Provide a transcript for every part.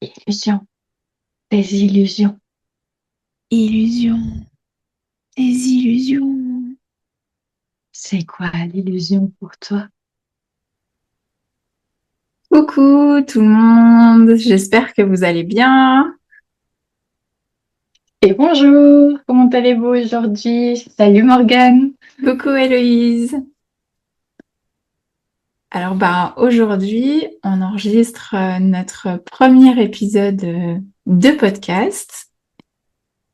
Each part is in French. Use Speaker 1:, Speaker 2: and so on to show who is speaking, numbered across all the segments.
Speaker 1: Illusion, des illusions.
Speaker 2: Illusion, des illusions.
Speaker 1: C'est quoi l'illusion pour toi?
Speaker 2: Coucou tout le monde, j'espère que vous allez bien.
Speaker 1: Et bonjour, comment allez-vous aujourd'hui? Salut Morgane.
Speaker 2: Coucou Héloïse. Alors aujourd'hui, on enregistre notre premier épisode de podcast.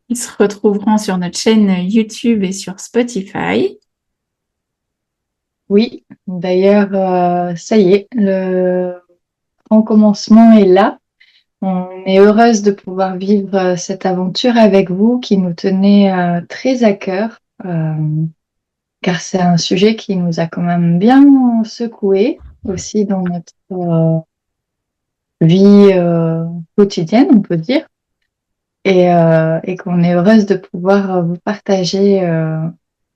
Speaker 2: Ils se retrouveront sur notre chaîne YouTube et sur Spotify.
Speaker 1: Oui, d'ailleurs, ça y est, le grand commencement est là. On est heureuse de pouvoir vivre cette aventure avec vous qui nous tenait très à cœur, car c'est un sujet qui nous a quand même bien secoué aussi dans notre vie quotidienne, on peut dire. Et qu'on est heureuse de pouvoir vous partager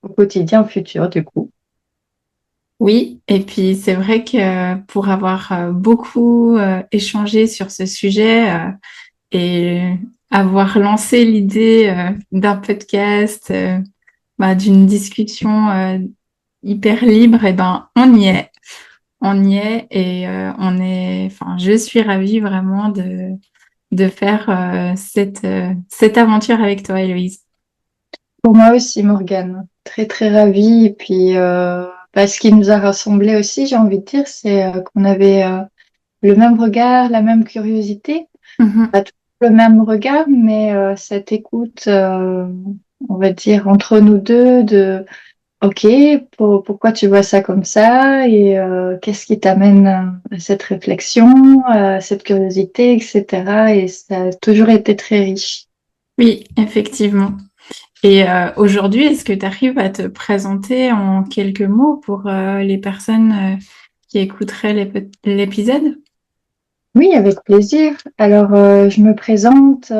Speaker 1: au quotidien futur, du coup.
Speaker 2: Oui, et puis c'est vrai que pour avoir beaucoup échangé sur ce sujet, et avoir lancé l'idée d'un podcast, d'une discussion hyper libre, et ben on y est et enfin, je suis ravie vraiment de faire cette aventure avec toi, Héloïse.
Speaker 1: Pour moi aussi, Morgane, très très ravie. Et puis, ce qui nous a rassemblés aussi, j'ai envie de dire, c'est qu'on avait le même regard, la même curiosité.
Speaker 2: Mhm.
Speaker 1: Pas toujours le même regard, mais cette écoute, on va dire, entre nous deux, de OK, pourquoi tu vois ça comme ça et qu'est-ce qui t'amène à cette réflexion, à cette curiosité, etc. Et ça a toujours été très riche.
Speaker 2: Oui, effectivement. Et aujourd'hui, est-ce que tu arrives à te présenter en quelques mots pour les personnes qui écouteraient l'épisode?
Speaker 1: Oui, avec plaisir. Alors, je me présente,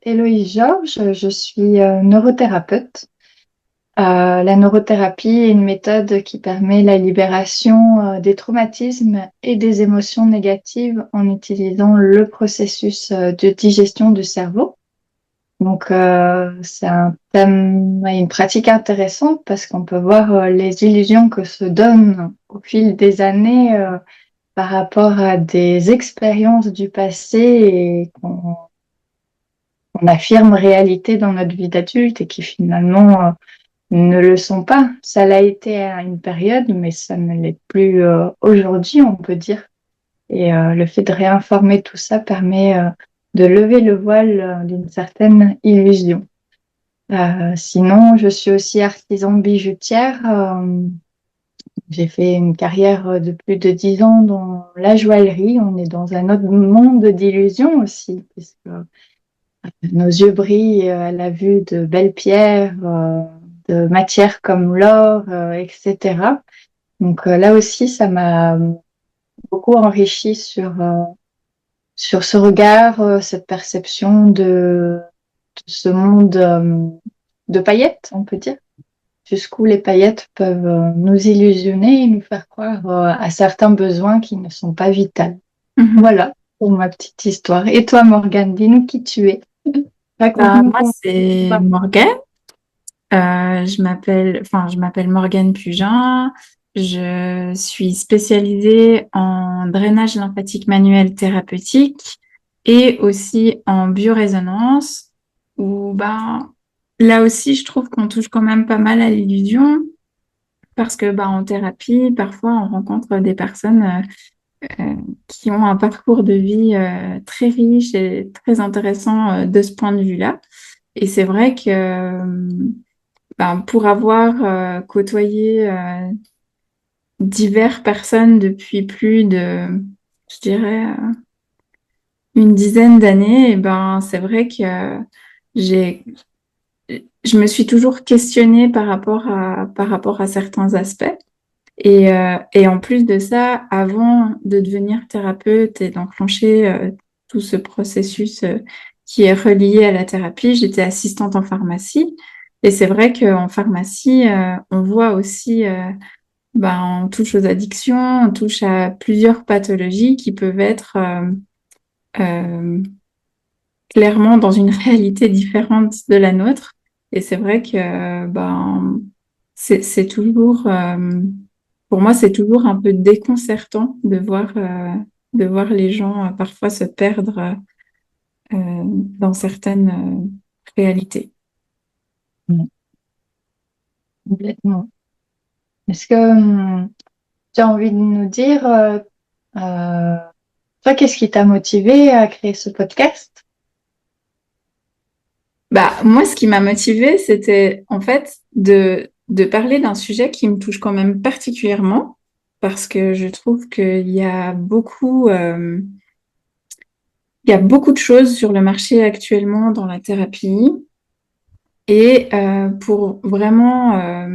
Speaker 1: Héloïse Georges, je suis neurothérapeute. La neurothérapie est une méthode qui permet la libération des traumatismes et des émotions négatives en utilisant le processus de digestion du cerveau. Donc, c'est un thème et une pratique intéressante parce qu'on peut voir les illusions que se donnent au fil des années par rapport à des expériences du passé et qu'on affirme réalité dans notre vie d'adulte et qui finalement ne le sont pas. Ça l'a été à une période, mais ça ne l'est plus aujourd'hui, on peut dire. Et le fait de réinformer tout ça permet de lever le voile d'une certaine illusion. Sinon, je suis aussi artisan bijoutière. J'ai fait une carrière de plus de 10 ans dans la joaillerie. On est dans un autre monde d'illusions aussi, puisque nos yeux brillent à la vue de belles pierres, de matières comme l'or, etc. Donc là aussi, ça m'a beaucoup enrichi sur ce regard, cette perception de ce monde de paillettes, on peut dire. Jusqu'où les paillettes peuvent nous illusionner et nous faire croire à certains besoins qui ne sont pas vitaux.
Speaker 2: Mhm.
Speaker 1: Voilà pour ma petite histoire. Et toi, Morgane, dis-nous qui tu es. Raconte-nous
Speaker 2: Moi,
Speaker 1: comment tu
Speaker 2: c'est
Speaker 1: vas.
Speaker 2: Morgane. Je m'appelle Morgane Pugin. Je suis spécialisée en drainage lymphatique manuel thérapeutique et aussi en biorésonance, où là aussi, je trouve qu'on touche quand même pas mal à l'illusion parce que en thérapie, parfois, on rencontre des personnes qui ont un parcours de vie très riche et très intéressant de ce point de vue-là. Et c'est vrai que pour avoir côtoyé diverses personnes depuis plus de, je dirais, une dizaine d'années, et c'est vrai que j'ai, je me suis toujours questionnée par rapport à certains aspects. Et en plus de ça, avant de devenir thérapeute et d'enclencher tout ce processus qui est relié à la thérapie, j'étais assistante en pharmacie. Et c'est vrai qu'en pharmacie, on voit aussi, on touche aux addictions, on touche à plusieurs pathologies qui peuvent être euh, clairement dans une réalité différente de la nôtre. Et c'est vrai que ben, c'est toujours, pour moi, c'est toujours un peu déconcertant de voir les gens parfois se perdre dans certaines réalités.
Speaker 1: Mm. Complètement. Est-ce que tu as envie de nous dire, euh, toi, qu'est-ce qui t'a motivé à créer ce podcast?
Speaker 2: Bah, moi, ce qui m'a motivée, c'était en fait de parler d'un sujet qui me touche quand même particulièrement parce que je trouve il y a beaucoup de choses sur le marché actuellement dans la thérapie et pour vraiment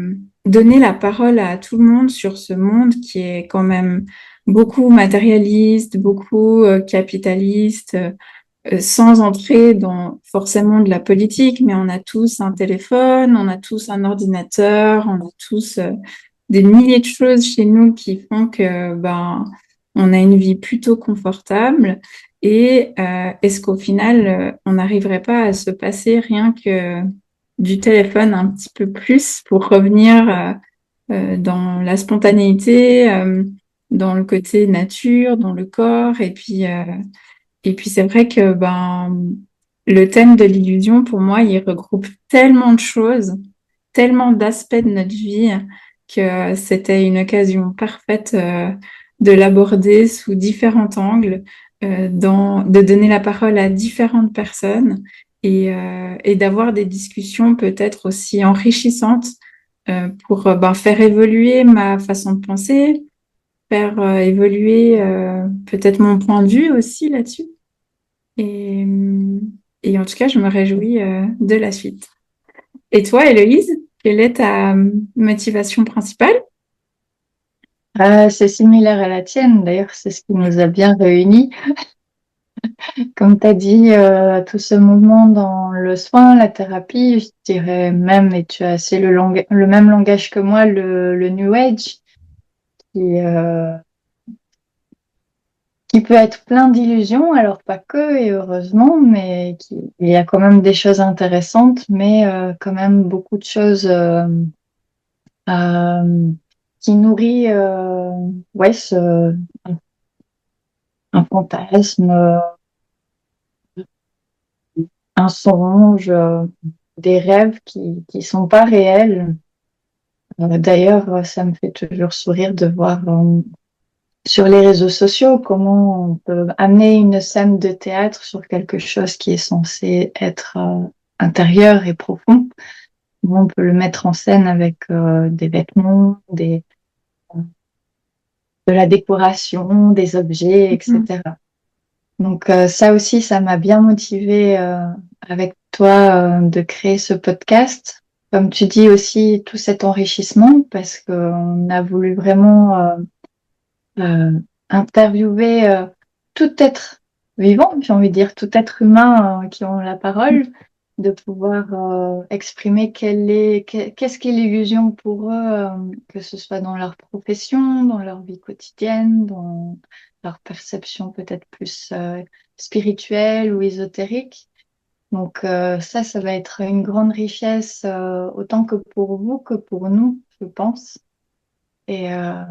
Speaker 2: donner la parole à tout le monde sur ce monde qui est quand même beaucoup matérialiste, beaucoup capitaliste, sans entrer dans forcément de la politique, mais on a tous un téléphone, on a tous un ordinateur, on a tous des milliers de choses chez nous qui font que ben on a une vie plutôt confortable. Et est-ce qu'au final, on n'arriverait pas à se passer rien que du téléphone un petit peu plus pour revenir dans la spontanéité, dans le côté nature, dans le corps, et puis c'est vrai que ben le thème de l'illusion pour moi, il regroupe tellement de choses, tellement d'aspects de notre vie que c'était une occasion parfaite de l'aborder sous différents angles, de donner la parole à différentes personnes et d'avoir des discussions peut-être aussi enrichissantes pour ben, faire évoluer ma façon de penser, faire évoluer peut-être mon point de vue aussi là-dessus. Et, et en tout cas, je me réjouis de la suite. Et toi, Héloïse, quelle est ta motivation principale?
Speaker 1: C'est similaire à la tienne, d'ailleurs, c'est ce qui nous a bien réunis. Comme tu as dit, tout ce mouvement dans le soin, la thérapie, je dirais même, et tu as assez le même langage que moi, le New Age, qui, euh, qui peut être plein d'illusions, alors pas que, et heureusement, mais il y a quand même des choses intéressantes, mais quand même beaucoup de choses euh, qui nourrit ouais, un fantasme, un songe, des rêves qui sont pas réels. D'ailleurs, ça me fait toujours sourire de voir sur les réseaux sociaux comment on peut amener une scène de théâtre sur quelque chose qui est censé être intérieur et profond. Comment on peut le mettre en scène avec des vêtements, de la décoration, des objets,
Speaker 2: Mhm.
Speaker 1: etc. Donc ça aussi, ça m'a bien motivée avec toi de créer ce podcast. Comme tu dis aussi, tout cet enrichissement, parce qu'on a voulu vraiment euh, interviewer tout être vivant, j'ai envie de dire tout être humain qui ont la parole, de pouvoir exprimer qu'est-ce qu'est l'illusion pour eux, que ce soit dans leur profession, dans leur vie quotidienne, dans leur perception peut-être plus spirituelle ou ésotérique. Donc ça va être une grande richesse autant que pour vous que pour nous, je pense. Et, euh,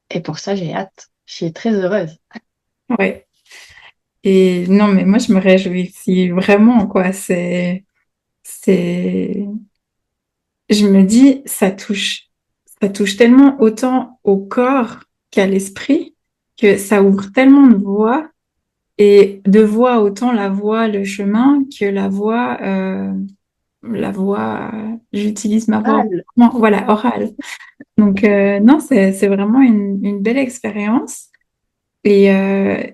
Speaker 1: et pour ça, j'ai hâte. Je suis très heureuse.
Speaker 2: Ouais. Et non, mais moi, je me réjouis si vraiment, quoi. C'est, je me dis, ça touche tellement autant au corps qu'à l'esprit que ça ouvre tellement de voies et de voies autant la voie, le chemin que j'utilise ma voix,
Speaker 1: Mal.
Speaker 2: voilà, orale. Donc, non, c'est vraiment une belle expérience. Et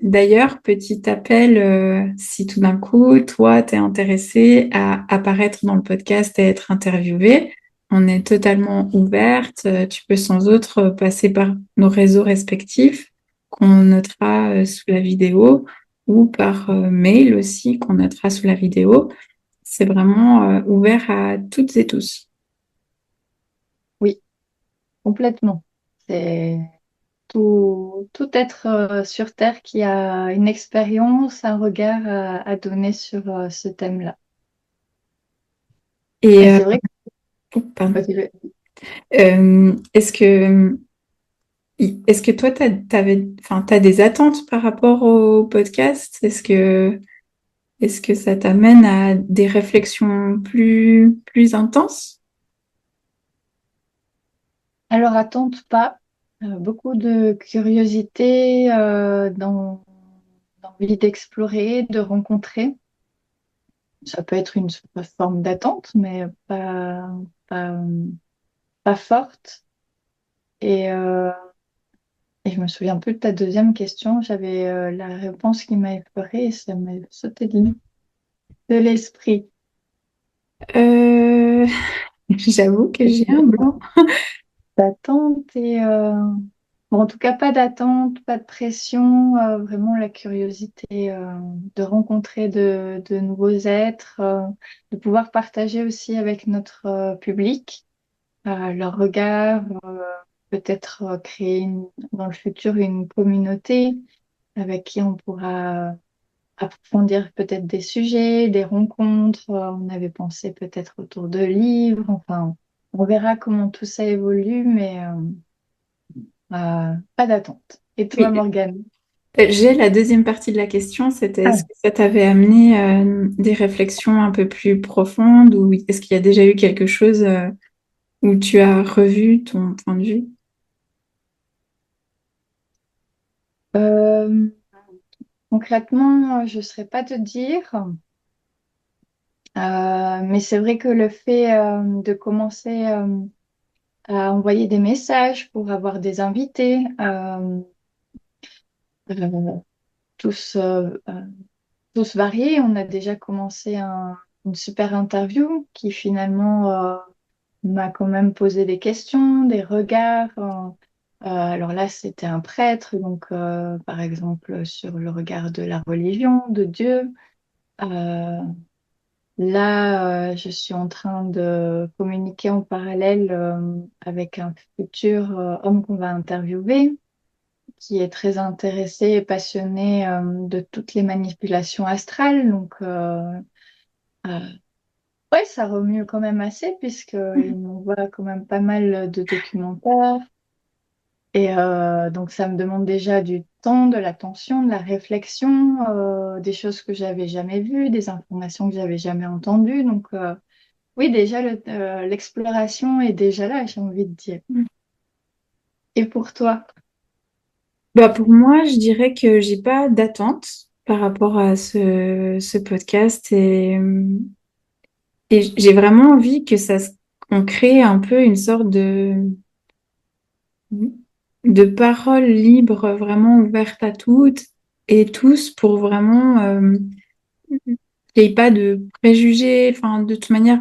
Speaker 2: d'ailleurs, petit appel, si tout d'un coup, toi, t'es intéressé à apparaître dans le podcast et être interviewé, on est totalement ouverte. Tu peux sans autre passer par nos réseaux respectifs qu'on notera sous la vidéo ou par mail aussi qu'on notera sous la vidéo. C'est vraiment ouvert à toutes et tous.
Speaker 1: Oui, complètement. C'est tout être sur Terre qui a une expérience, un regard à donner sur ce thème-là.
Speaker 2: Et
Speaker 1: Et c'est vrai que
Speaker 2: pardon.
Speaker 1: vas-y.
Speaker 2: Est-ce que toi, t'as des attentes par rapport au podcast? Est-ce que ça t'amène à des réflexions plus intenses?
Speaker 1: Alors, attente pas. Beaucoup de curiosité, d'envie d'explorer, de rencontrer. Ça peut être une forme d'attente, mais pas, pas forte. Et, euh, et je me souviens plus de ta deuxième question. J'avais la réponse qui m'a effleurée et ça m'a sauté de l'esprit.
Speaker 2: Euh, J'avoue que j'ai un blanc.
Speaker 1: D'attente bon, en tout cas, pas d'attente, pas de pression, vraiment la curiosité de rencontrer de nouveaux êtres, de pouvoir partager aussi avec notre public leur regard, peut-être créer dans le futur une communauté avec qui on pourra approfondir peut-être des sujets, des rencontres. On avait pensé peut-être autour de livres. Enfin, on verra comment tout ça évolue, mais pas d'attente. Et toi,
Speaker 2: Oui.
Speaker 1: Morgane?
Speaker 2: J'ai la deuxième partie de la question, c'était
Speaker 1: Ah,
Speaker 2: est-ce que ça t'avait amené des réflexions un peu plus profondes ou est-ce qu'il y a déjà eu quelque chose où tu as revu ton point de vue?
Speaker 1: euh, concrètement, je ne saurais pas te dire. Mais c'est vrai que le fait de commencer à envoyer des messages pour avoir des invités, euh, tous, tous variés, on a déjà commencé une super interview qui finalement m'a quand même posé des questions, des regards. Alors là, c'était un prêtre, donc par exemple sur le regard de la religion, de Dieu. Euh, Là, je suis en train de communiquer en parallèle avec un futur homme qu'on va interviewer, qui est très intéressé et passionné de toutes les manipulations astrales. Donc, euh, ouais, ça remue quand même assez, puisqu'il m'envoie quand même pas mal de documentaires. Et donc, ça me demande déjà du temps, de l'attention, de la réflexion, des choses que j'avais jamais vues, des informations que j'avais jamais entendues. Donc, oui, déjà, l'exploration est déjà là, j'ai envie de dire. Et pour toi?
Speaker 2: Bah pour moi, je dirais que j'ai pas d'attente par rapport à ce podcast et j'ai vraiment envie que qu'on crée un peu une sorte de parole libre, vraiment ouverte à toutes et tous pour vraiment qu'il n'y ait pas de préjugés. Enfin, de toute manière,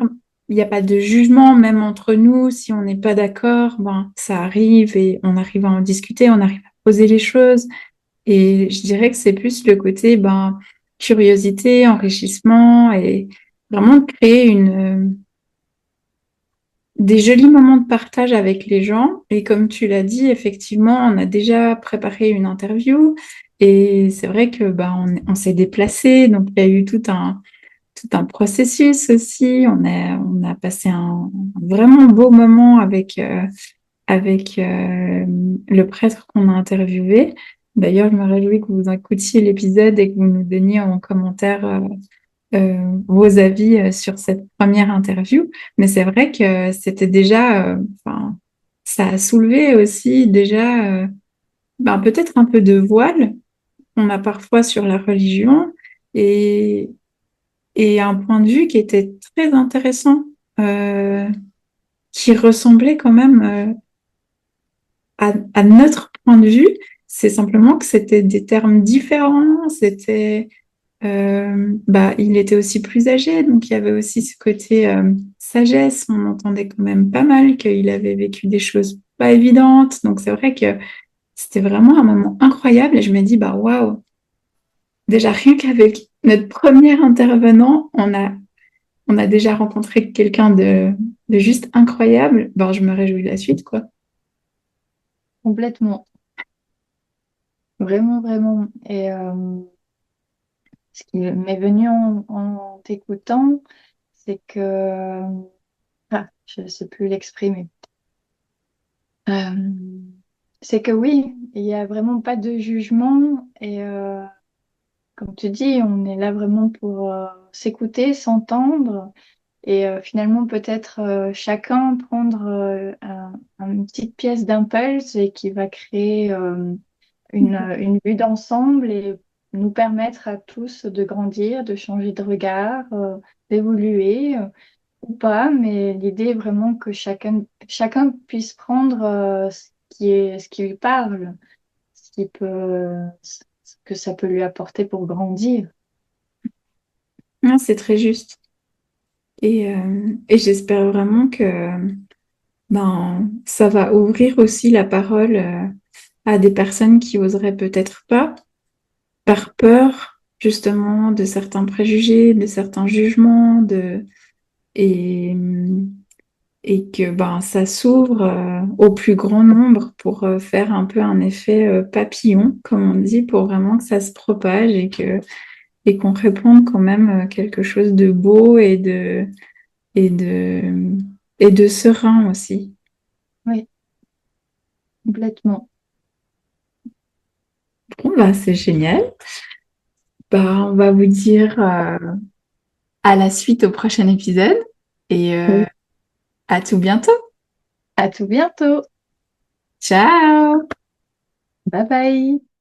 Speaker 2: il n'y a pas de jugement, même entre nous. Si on n'est pas d'accord, ben, ça arrive et on arrive à en discuter, on arrive à poser les choses. Et je dirais que c'est plus le côté ben, curiosité, enrichissement et vraiment de créer des jolis moments de partage avec les gens. Et comme tu l'as dit, effectivement, on a déjà préparé une interview et c'est vrai que ben, on s'est déplacé. Donc, il y a eu tout un processus aussi. On a passé un vraiment beau moment avec le prêtre qu'on a interviewé. D'ailleurs, je me réjouis que vous écoutiez l'épisode et que vous nous donniez en commentaire vos avis sur cette première interview. Mais c'est vrai que c'était déjà, enfin, ça a soulevé aussi déjà, ben, peut-être un peu de voile qu'on a parfois sur la religion et, et un point de vue qui était très intéressant, euh, qui ressemblait quand même à notre point de vue. C'est simplement que c'était des termes différents, bah, il était aussi plus âgé, donc il y avait aussi ce côté sagesse. On entendait quand même pas mal qu'il avait vécu des choses pas évidentes. Donc c'est vrai que c'était vraiment un moment incroyable et je me dis, bah waouh, déjà rien qu'avec notre premier intervenant, on a déjà rencontré quelqu'un de juste incroyable. Bon, je me réjouis de la suite, quoi.
Speaker 1: Complètement. Vraiment, vraiment. Et ce qui m'est venu en t'écoutant, c'est que, je ne sais plus l'exprimer. Euh, c'est que oui, il n'y a vraiment pas de jugement et comme tu dis, on est là vraiment pour s'écouter, s'entendre et finalement peut-être chacun prendre une petite pièce d'impulse et qui va créer une vue d'ensemble et nous permettre à tous de grandir, de changer de regard, d'évoluer ou pas, mais l'idée est vraiment que chacun puisse prendre ce qui lui parle, ce qui peut, ce que ça peut lui apporter pour grandir.
Speaker 2: Non, c'est très juste. Et j'espère vraiment que ben, ça va ouvrir aussi la parole à des personnes qui oseraient peut-être pas, par peur justement de certains préjugés, de certains jugements, et, et que ben, ça s'ouvre au plus grand nombre pour faire un peu un effet papillon, comme on dit, pour vraiment que ça se propage et qu'on réponde quand même quelque chose de beau et de, et de serein aussi.
Speaker 1: Oui, complètement.
Speaker 2: Bon, bah, c'est génial. Bah, on va vous dire à la suite au prochain épisode et
Speaker 1: Oui.
Speaker 2: à tout bientôt.
Speaker 1: À tout bientôt.
Speaker 2: Ciao!
Speaker 1: Bye bye.